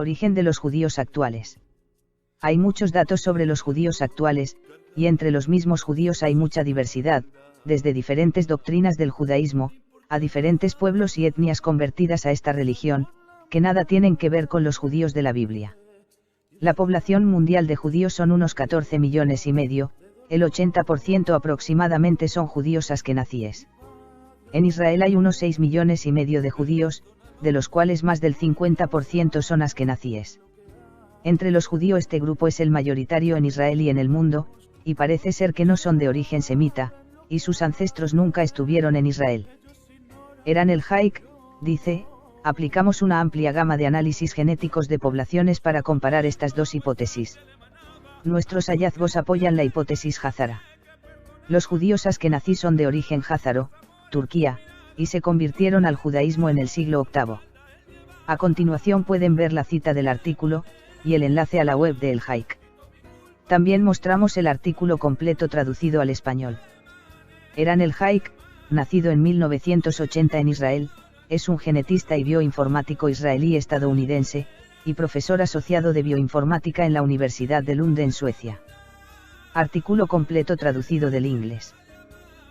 Origen de los judíos actuales. Hay muchos datos sobre los judíos actuales, y entre los mismos judíos hay mucha diversidad, desde diferentes doctrinas del judaísmo, a diferentes pueblos y etnias convertidas a esta religión, que nada tienen que ver con los judíos de la Biblia. La población mundial de judíos son unos 14 millones y medio, el 80% aproximadamente son judíos askenazíes. En Israel hay unos 6 millones y medio de judíos, de los cuales más del 50% son askenazíes. Entre los judíos este grupo es el mayoritario en Israel y en el mundo, y parece ser que no son de origen semita, y sus ancestros nunca estuvieron en Israel. Eran el Haik, dice, aplicamos una amplia gama de análisis genéticos de poblaciones para comparar estas dos hipótesis. Nuestros hallazgos apoyan la hipótesis házara. Los judíos askenazí son de origen házaro, Turquía, y se convirtieron al judaísmo en el siglo VIII. A continuación pueden ver la cita del artículo, y el enlace a la web de El Haik. También mostramos el artículo completo traducido al español. Eran el Haik, nacido en 1980 en Israel, es un genetista y bioinformático israelí estadounidense, y profesor asociado de bioinformática en la Universidad de Lund en Suecia. Artículo completo traducido del inglés.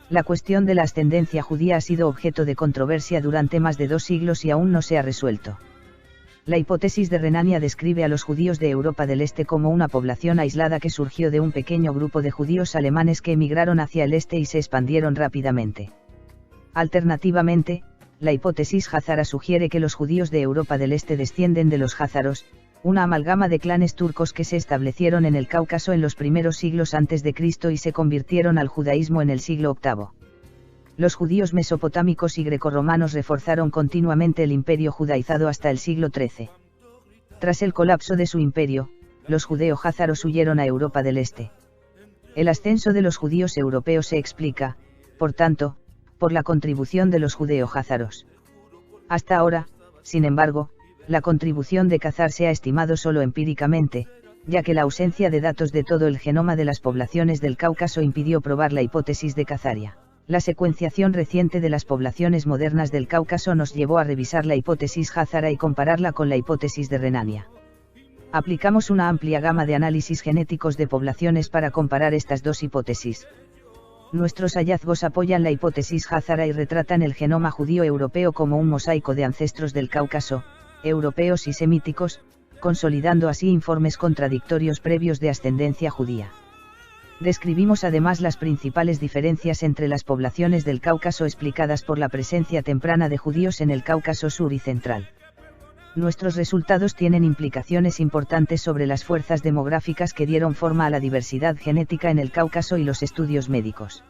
La cuestión de la ascendencia judía ha sido objeto de controversia durante más de 2 siglos y aún no se ha resuelto. La hipótesis de Renania describe a los judíos de Europa del Este como una población aislada que surgió de un pequeño grupo de judíos alemanes que emigraron hacia el este y se expandieron rápidamente. Alternativamente, la hipótesis házara sugiere que los judíos de Europa del Este descienden de los házaros, una amalgama de clanes turcos que se establecieron en el Cáucaso en los primeros siglos antes de Cristo y se convirtieron al judaísmo en el siglo VIII. Los judíos mesopotámicos y grecorromanos reforzaron continuamente el imperio judaizado hasta el siglo XIII. Tras el colapso de su imperio, los judeo-házaros huyeron a Europa del Este. El ascenso de los judíos europeos se explica, por tanto, por la contribución de los judeo-házaros. Hasta ahora, sin embargo, la contribución de Khazar se ha estimado solo empíricamente, ya que la ausencia de datos de todo el genoma de las poblaciones del Cáucaso impidió probar la hipótesis de Khazaria. La secuenciación reciente de las poblaciones modernas del Cáucaso nos llevó a revisar la hipótesis házara y compararla con la hipótesis de Renania. Aplicamos una amplia gama de análisis genéticos de poblaciones para comparar estas dos hipótesis. Nuestros hallazgos apoyan la hipótesis házara y retratan el genoma judío europeo como un mosaico de ancestros del Cáucaso, europeos y semíticos, consolidando así informes contradictorios previos de ascendencia judía. Describimos además las principales diferencias entre las poblaciones del Cáucaso explicadas por la presencia temprana de judíos en el Cáucaso sur y central. Nuestros resultados tienen implicaciones importantes sobre las fuerzas demográficas que dieron forma a la diversidad genética en el Cáucaso y los estudios médicos.